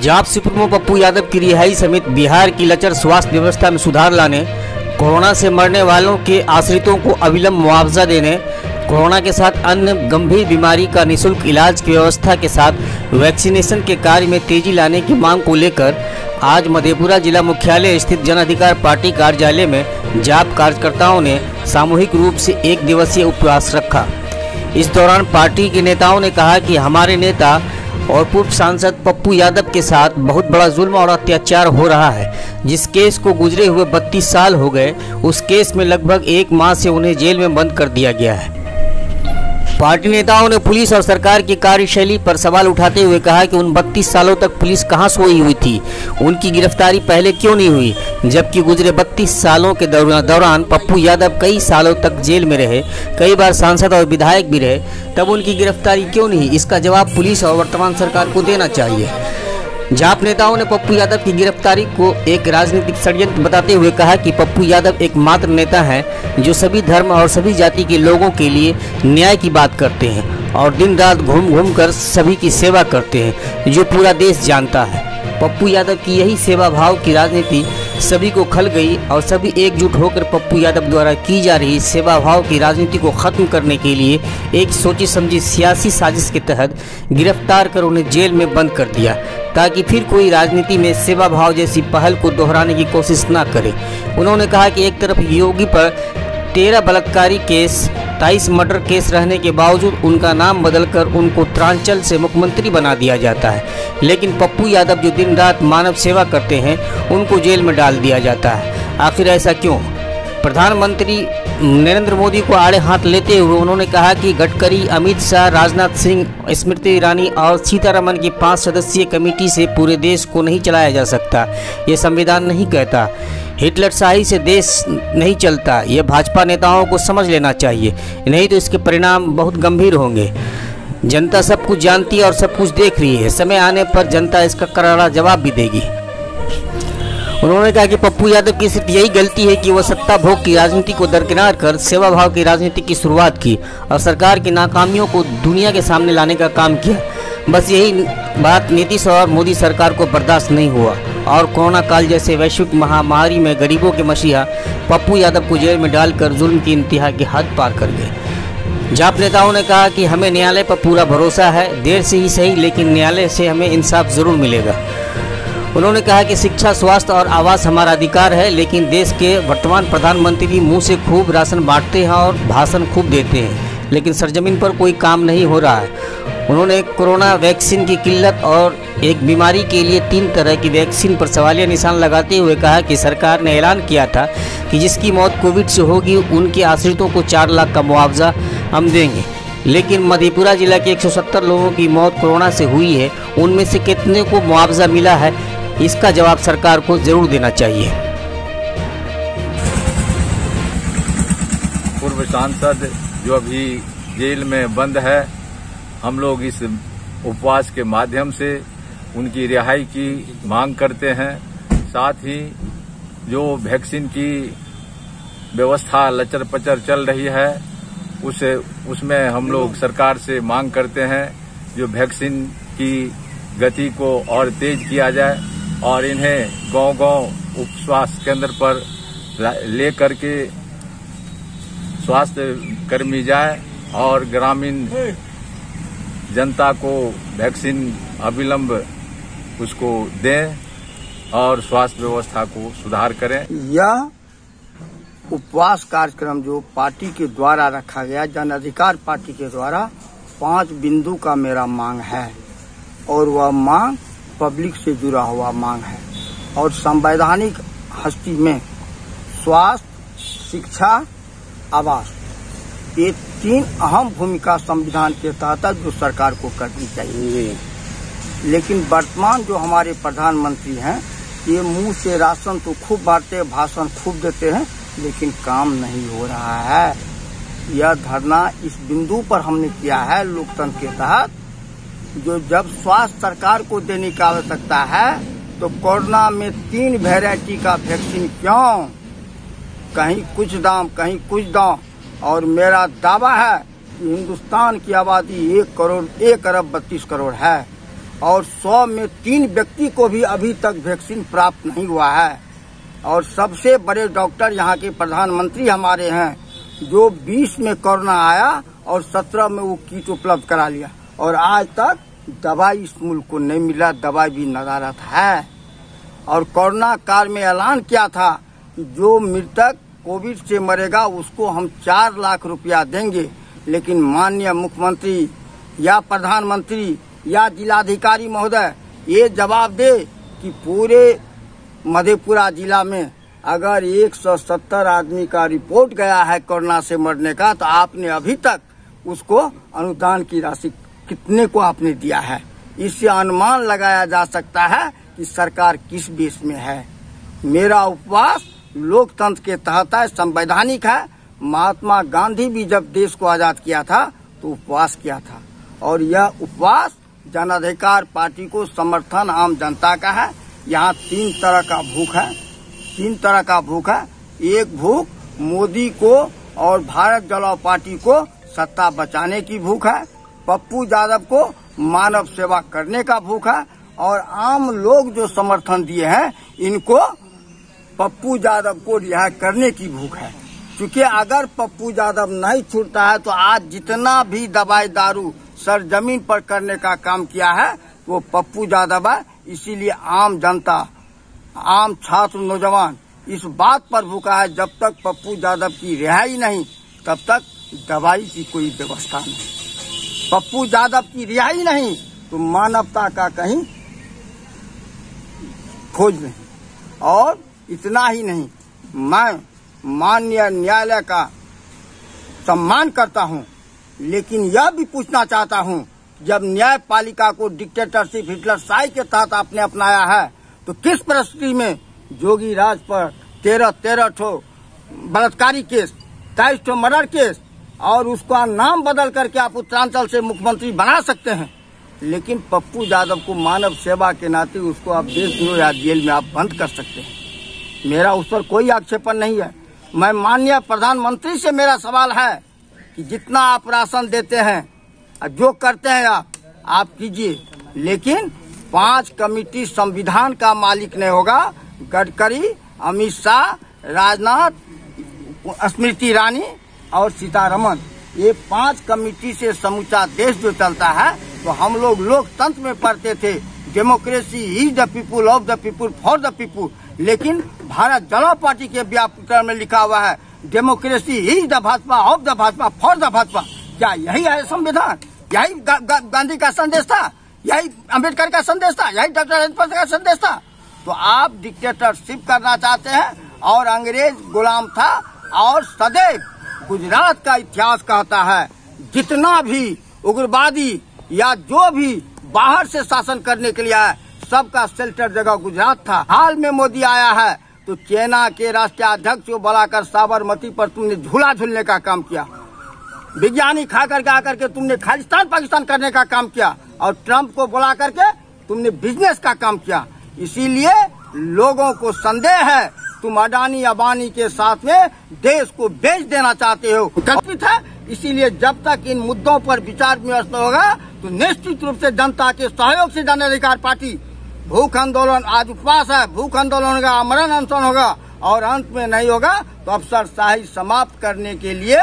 जाप सुप्रीमो पप्पू यादव की रिहाई समेत बिहार की लचर स्वास्थ्य व्यवस्था में सुधार लाने, कोरोना से मरने वालों के आश्रितों को अविलंब मुआवजा देने, कोरोना के साथ अन्य गंभीर बीमारी का निःशुल्क इलाज की व्यवस्था के साथ वैक्सीनेशन के कार्य में तेजी लाने की मांग को लेकर आज मधेपुरा जिला मुख्यालय स्थित जन अधिकार पार्टी कार्यालय में जाप कार्यकर्ताओं ने सामूहिक रूप से 1 दिवसीय उपवास रखा। इस दौरान पार्टी के नेताओं ने कहा कि हमारे नेता और पूर्व सांसद पप्पू यादव के साथ बहुत बड़ा जुल्म और अत्याचार हो रहा है। जिस केस को गुजरे हुए 32 साल हो गए, उस केस में लगभग 1 माह से उन्हें जेल में बंद कर दिया गया है। पार्टी नेताओं ने पुलिस और सरकार की कार्यशैली पर सवाल उठाते हुए कहा कि उन 32 सालों तक पुलिस कहां सोई हुई थी, उनकी गिरफ्तारी पहले क्यों नहीं हुई, जबकि गुजरे 32 सालों के दौरान पप्पू यादव कई सालों तक जेल में रहे, कई बार सांसद और विधायक भी रहे, तब उनकी गिरफ्तारी क्यों नहीं? इसका जवाब पुलिस और वर्तमान सरकार को देना चाहिए। जाप नेताओं ने पप्पू यादव की गिरफ्तारी को एक राजनीतिक षड्यंत्र बताते हुए कहा कि पप्पू यादव एकमात्र नेता हैं जो सभी धर्म और सभी जाति के लोगों के लिए न्याय की बात करते हैं और दिन रात घूम कर सभी की सेवा करते हैं, जो पूरा देश जानता है। पप्पू यादव की यही सेवा भाव की राजनीति सभी को खल गई और सभी एकजुट होकर पप्पू यादव द्वारा की जा रही सेवा भाव की राजनीति को खत्म करने के लिए एक सोची समझी सियासी साजिश के तहत गिरफ्तार कर उन्हें जेल में बंद कर दिया, ताकि फिर कोई राजनीति में सेवा भाव जैसी पहल को दोहराने की कोशिश न करे। उन्होंने कहा कि एक तरफ योगी पर 13 बलात्कारी केस, 23 मर्डर केस रहने के बावजूद उनका नाम बदलकर उनको उत्तरांचल से मुख्यमंत्री बना दिया जाता है, लेकिन पप्पू यादव जो दिन रात मानव सेवा करते हैं उनको जेल में डाल दिया जाता है। आखिर ऐसा क्यों? प्रधानमंत्री नरेंद्र मोदी को आड़े हाथ लेते हुए उन्होंने कहा कि गडकरी, अमित शाह, राजनाथ सिंह, स्मृति ईरानी और सीतारमण की 5 सदस्यीय कमेटी से पूरे देश को नहीं चलाया जा सकता। ये संविधान नहीं कहता। हिटलर शाही से देश नहीं चलता। ये भाजपा नेताओं को समझ लेना चाहिए, नहीं तो इसके परिणाम बहुत गंभीर होंगे। जनता सब कुछ जानती है और सब कुछ देख रही है। समय आने पर जनता इसका करारा जवाब भी देगी। उन्होंने कहा कि पप्पू यादव की सिर्फ यही गलती है कि वह सत्ता भोग की राजनीति को दरकिनार कर सेवा भाव की राजनीति की शुरुआत की और सरकार की नाकामियों को दुनिया के सामने लाने का काम किया। बस यही बात नीतीश और मोदी सरकार को बर्दाश्त नहीं हुआ और कोरोना काल जैसे वैश्विक महामारी में गरीबों के मसीहा पप्पू यादव को जेल में डालकर जुल्म की इंतहा की हद पार कर गए। जाप नेताओं ने कहा कि हमें न्यायालय पर पूरा भरोसा है, देर से ही सही लेकिन न्यायालय से हमें इंसाफ जरूर मिलेगा। उन्होंने कहा कि शिक्षा, स्वास्थ्य और आवास हमारा अधिकार है, लेकिन देश के वर्तमान प्रधानमंत्री मुंह से खूब राशन बांटते हैं और भाषण खूब देते हैं, लेकिन सरजमीन पर कोई काम नहीं हो रहा है। उन्होंने कोरोना वैक्सीन की किल्लत और एक बीमारी के लिए 3 तरह की वैक्सीन पर सवालिया निशान लगाते हुए कहा कि सरकार ने ऐलान किया था कि जिसकी मौत कोविड से होगी उनके आश्रितों को 4 लाख का मुआवजा हम देंगे, लेकिन मधेपुरा जिला के 170 लोगों की मौत कोरोना से हुई है। उनमें से कितने को मुआवजा मिला है, इसका जवाब सरकार को जरूर देना चाहिए। पूर्व सांसद जो अभी जेल में बंद है, हम लोग इस उपवास के माध्यम से उनकी रिहाई की मांग करते हैं। साथ ही जो वैक्सीन की व्यवस्था लचर पचर चल रही है उसमें हम लोग सरकार से मांग करते हैं जो वैक्सीन की गति को और तेज किया जाए और इन्हें गांव-गांव उप स्वास्थ्य केंद्र पर ले करके स्वास्थ्य कर्मी जाए और ग्रामीण जनता को वैक्सीन अविलंब उसको दें और स्वास्थ्य व्यवस्था को सुधार करें। यह उपवास कार्यक्रम जो पार्टी के द्वारा रखा गया, जन अधिकार पार्टी के द्वारा 5 बिंदु का मेरा मांग है और वह मांग पब्लिक से जुड़ा हुआ मांग है और संवैधानिक हस्ती में स्वास्थ्य, शिक्षा, आवास, ये 3 अहम भूमिका संविधान के तहत जो सरकार को करनी चाहिए। लेकिन वर्तमान जो हमारे प्रधानमंत्री हैं, ये मुंह से राशन तो खूब बांटते, भाषण खूब देते हैं, लेकिन काम नहीं हो रहा है। यह धरना इस बिंदु पर हमने किया है लोकतंत्र के तहत, जो जब स्वास्थ्य सरकार को देने की आवश्यकता है तो कोरोना में 3 वैरायटी का वैक्सीन क्यों? कहीं कुछ दाम, कहीं कुछ दाम। और मेरा दावा है कि हिंदुस्तान की आबादी 1 अरब 32 करोड़ है और 100 में 3 व्यक्ति को भी अभी तक वैक्सीन प्राप्त नहीं हुआ है। और सबसे बड़े डॉक्टर यहाँ के प्रधानमंत्री हमारे हैं, जो 20 में कोरोना आया और 17 में वो किट उपलब्ध करा लिया, और आज तक दवाई इस मुल्क को नहीं मिला, दवाई भी नदारत है। और कोरोना काल में ऐलान किया था कि जो मृतक कोविड से मरेगा उसको हम 4 लाख रुपया देंगे, लेकिन माननीय मुख्यमंत्री या प्रधानमंत्री या जिलाधिकारी महोदय ये जवाब दे कि पूरे मधेपुरा जिला में अगर 170 आदमी का रिपोर्ट गया है कोरोना से मरने का, तो आपने अभी तक उसको अनुदान की राशि कितने को आपने दिया है। इससे अनुमान लगाया जा सकता है कि सरकार किस बेस में है। मेरा उपवास लोकतंत्र के तहत है, संवैधानिक है। महात्मा गांधी भी जब देश को आजाद किया था तो उपवास किया था, और यह उपवास जन अधिकार पार्टी को समर्थन आम जनता का है। यहाँ 3 तरह का भूख है, 3 तरह का भूख है। एक भूख मोदी को और भारत जनता पार्टी को सत्ता बचाने की भूख है, पप्पू यादव को मानव सेवा करने का भूख है, और आम लोग जो समर्थन दिए हैं इनको पप्पू यादव को रिहा करने की भूख है। क्योंकि अगर पप्पू यादव नहीं छूटता है तो आज जितना भी दवाई दारू सरजमीन पर करने का काम किया है वो पप्पू यादव है। इसीलिए आम जनता, आम छात्र, नौजवान इस बात पर भूखा है, जब तक पप्पू यादव की रिहाई नहीं तब तक दवाई की कोई व्यवस्था नहीं। पप्पू यादव की रिहाई नहीं तो मानवता का कहीं खोज नहीं। और इतना ही नहीं, मैं माननीय न्यायालय का सम्मान करता हूं, लेकिन यह भी पूछना चाहता हूं, जब न्यायपालिका को डिक्टेटरशिप हिटलरशाही के तहत आपने अपनाया है तो किस परिस्थिति में जोगी राज पर 13 ठो बलात्कारी केस, 23 ठो मर्डर केस, और उसका नाम बदल करके आप उत्तरांचल से मुख्यमंत्री बना सकते हैं, लेकिन पप्पू यादव को मानव सेवा के नाते उसको आप देशद्रोह या जेल में आप बंद कर सकते हैं। मेरा उस पर कोई आक्षेपण नहीं है। मैं माननीय प्रधानमंत्री से मेरा सवाल है कि जितना आप राशन देते हैं, जो करते हैं आप कीजिए, लेकिन 5 कमेटी संविधान का मालिक नहीं होगा। गडकरी, अमित शाह, राजनाथ, स्मृति ईरानी और सीतारमन, ये 5 कमेटी से समूचा देश जो चलता है। तो हम लोग लोकतंत्र में पढ़ते थे, democracy is the people, of the people, for the people, लेकिन भारत जनता पार्टी के व्यापकरण में लिखा हुआ है democracy is the Bhajpa, of the Bhajpa, for the Bhajpa. क्या यही है संविधान? यही गांधी का संदेश था? यही अम्बेडकर का संदेश था? यही डॉक्टर राजेंद्र का संदेश था? तो आप डिक्टेटरशिप करना चाहते हैं, और अंग्रेज गुलाम था। और सदैव गुजरात का इतिहास कहता है, जितना भी उग्रवादी या जो भी बाहर से शासन करने के लिए आया, सबका शेल्टर जगह गुजरात था। हाल में मोदी आया है तो चाइना के राष्ट्रीय अध्यक्ष को बुलाकर साबरमती पर तुमने झूला झूलने का काम किया, विज्ञानी खा करके आकर के तुमने खालिस्तान पाकिस्तान करने का काम किया, और ट्रंप को बुला करके तुमने बिजनेस का काम किया। इसीलिए लोगों को संदेह है तुम अडानी अबानी के साथ में देश को बेच देना चाहते हो, कल्पित है। इसीलिए जब तक इन मुद्दों पर विचार विमर्श होगा तो निश्चित रूप से जनता के सहयोग से जन अधिकार पार्टी भूख आंदोलन, आज उपवास है, भूख आंदोलन होगा, आमरण अनशन होगा, और अंत में नहीं होगा तो अफसरशाही समाप्त करने के लिए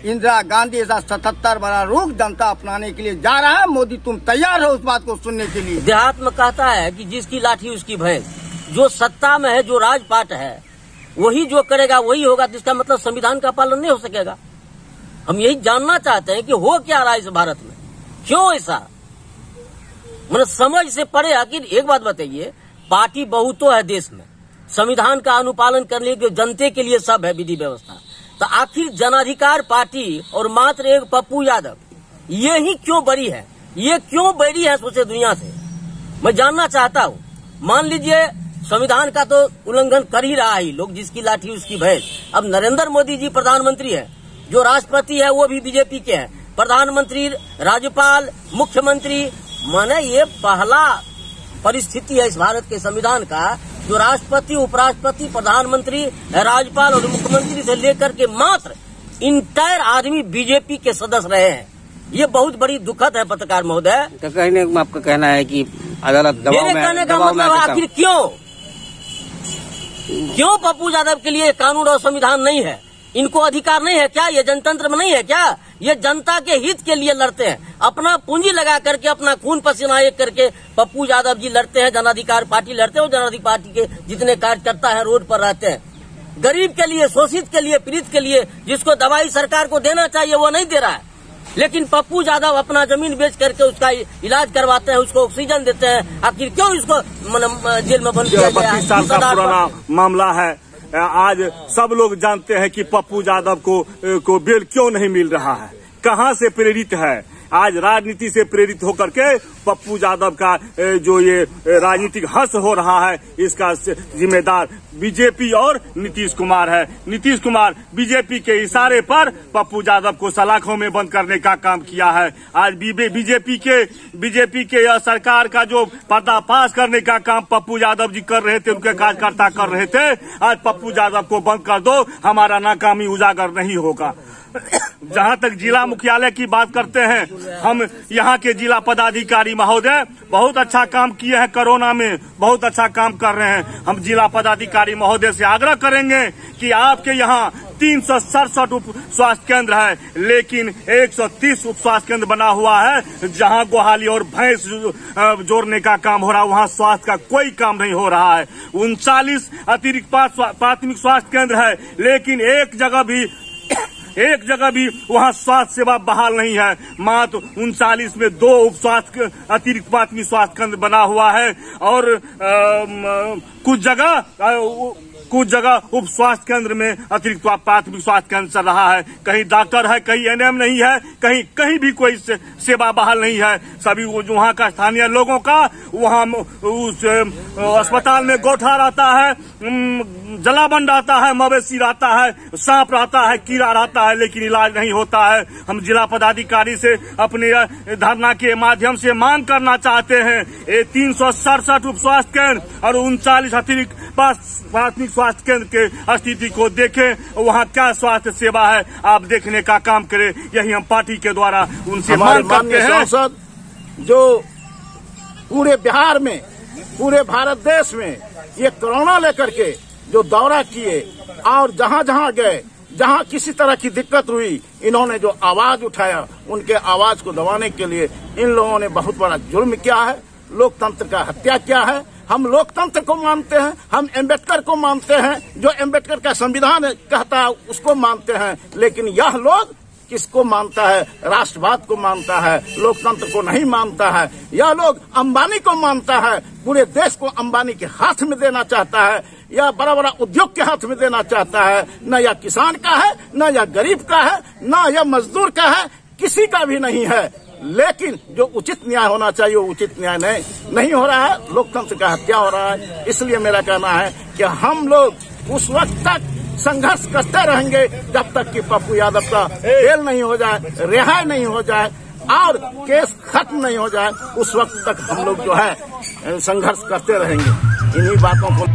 इंदिरा गांधी ऐसा 77 बड़ा रूख जनता अपनाने के लिए जा रहा है। मोदी तुम तैयार हो उस बात को सुनने के लिए? देहात में कहता है कि जिसकी लाठी उसकी भैंस। जो सत्ता में है, जो राजपाट है, वही जो करेगा वही होगा, जिसका मतलब संविधान का पालन नहीं हो सकेगा। हम यही जानना चाहते हैं कि हो क्या रहा है इस भारत में, क्यों ऐसा, मतलब समझ से परे। आखिर एक बात बताइए, पार्टी बहुतों है देश में, संविधान का अनुपालन करने के जनते के लिए सब है विधि व्यवस्था, तो आखिर जनाधिकार पार्टी और मात्र एक पप्पू यादव ये ही क्यों बड़ी है, ये क्यों बड़ी है सोचे दुनिया से, मैं जानना चाहता हूँ। मान लीजिए संविधान का तो उल्लंघन कर ही रहा है लोग, जिसकी लाठी उसकी भैंस। अब नरेंद्र मोदी जी प्रधानमंत्री है, जो राष्ट्रपति है वो भी बीजेपी के हैं, प्रधानमंत्री, राज्यपाल, मुख्यमंत्री, माने ये पहला परिस्थिति है इस भारत के संविधान का, जो राष्ट्रपति, उपराष्ट्रपति, प्रधानमंत्री, राज्यपाल और मुख्यमंत्री से लेकर के मात्र इंटायर आदमी बीजेपी के सदस्य रहे हैं। ये बहुत बड़ी दुखद है पत्रकार महोदय। तो कहने में आपका कहना है कि अदालत दबाव मेरे कहने का मतलब आखिर क्यों पप्पू यादव के लिए कानून और संविधान नहीं है? इनको अधिकार नहीं है क्या? ये जनतंत्र में नहीं है क्या? ये जनता के हित के लिए लड़ते हैं, अपना पूंजी लगा करके, अपना खून पसीना एक करके पप्पू यादव जी लड़ते हैं। जन अधिकार पार्टी लड़ते हैं, जन अधिकार पार्टी के जितने कार्यकर्ता है रोड पर रहते हैं। गरीब के लिए, शोषित के लिए, पीड़ित के लिए, जिसको दवाई सरकार को देना चाहिए वो नहीं दे रहा है। लेकिन पप्पू यादव अपना जमीन बेच करके उसका इलाज करवाते हैं, उसको ऑक्सीजन देते हैं। आखिर क्यों इसको जेल में बंद किया गया है? 32 साल का पुराना मामला है। आज सब लोग जानते हैं कि पप्पू यादव को बेल क्यों नहीं मिल रहा है, कहां से प्रेरित है। आज राजनीति से प्रेरित होकर के पप्पू यादव का जो ये राजनीतिक हंस हो रहा है, इसका जिम्मेदार बीजेपी और नीतीश कुमार है। नीतीश कुमार बीजेपी के इशारे पर पप्पू यादव को सलाखों में बंद करने का काम किया है। आज बीजेपी के सरकार का जो पर्दाफाश करने का काम पप्पू यादव जी कर रहे थे, उनके कार्यकर्ता कर रहे थे। आज पप्पू यादव को बंद कर दो, हमारा नाकामी उजागर नहीं होगा। जहां तक जिला मुख्यालय की बात करते हैं, हम यहाँ के जिला पदाधिकारी महोदय बहुत अच्छा काम किए हैं, कोरोना में बहुत अच्छा काम कर रहे हैं। हम जिला पदाधिकारी महोदय से आग्रह करेंगे कि आपके यहाँ 367 उप स्वास्थ्य केंद्र है, लेकिन 130 उप स्वास्थ्य केंद्र बना हुआ है। जहां गोहाली और भैंस जोड़ने का काम हो रहा है, वहां स्वास्थ्य का कोई काम नहीं हो रहा है। 39 अतिरिक्त प्राथमिक स्वास्थ्य केंद्र है, लेकिन एक जगह भी वहां स्वास्थ्य सेवा बहाल नहीं है। मात्र 39 में 2 उप स्वास्थ्य अतिरिक्त प्राथमिक स्वास्थ्य केंद्र बना हुआ है और कुछ जगह उप स्वास्थ्य केंद्र में अतिरिक्त प्राथमिक स्वास्थ्य केंद्र चल रहा है। कहीं डॉक्टर है, कहीं एनएम नहीं है, कहीं भी कोई सेवा बहाल नहीं है। सभी वहाँ का स्थानीय लोगों का वहाँ उस अस्पताल में गोठा रहता है, जलावन रहता है, मवेशी रहता है, सांप रहता है, कीड़ा रहता है, लेकिन इलाज नहीं होता है। हम जिला पदाधिकारी से अपने धरना के माध्यम से मांग करना चाहते हैं, 367 उप स्वास्थ्य केंद्र और 39 अतिरिक्त प्राथमिक स्वास्थ्य केंद्र के स्थिति को देखें, वहाँ क्या स्वास्थ्य सेवा है आप देखने का काम करें। यही हम पार्टी के द्वारा उनसे मांग करते हैं। सांसद जो पूरे बिहार में, पूरे भारत देश में ये कोरोना लेकर के जो दौरा किए और जहां जहां गए, जहां किसी तरह की दिक्कत हुई, इन्होंने जो आवाज उठाया, उनके आवाज को दबाने के लिए इन लोगों ने बहुत बड़ा जुल्म किया है, लोकतंत्र का हत्या किया है। हम लोकतंत्र को मानते हैं, हम अम्बेडकर को मानते हैं, जो अम्बेडकर का संविधान कहता है उसको मानते हैं, लेकिन यह लोग किसको मानता है? राष्ट्रवाद को मानता है, लोकतंत्र को नहीं मानता है। यह लोग अंबानी को मानता है, पूरे देश को अंबानी के हाथ में देना चाहता है, या बड़ा बड़ा उद्योग के हाथ में देना चाहता है। न यह किसान का है, न यह गरीब का है, न यह मजदूर का है, किसी का भी नहीं है। लेकिन जो उचित न्याय होना चाहिए वो उचित न्याय नहीं हो रहा है, लोकतंत्र का हत्या हो रहा है। इसलिए मेरा कहना है कि हम लोग उस वक्त तक संघर्ष करते रहेंगे जब तक कि पप्पू यादव का बेल नहीं हो जाए, रिहाई नहीं हो जाए और केस खत्म नहीं हो जाए। उस वक्त तक हम लोग जो है संघर्ष करते रहेंगे। इन्हीं बातों को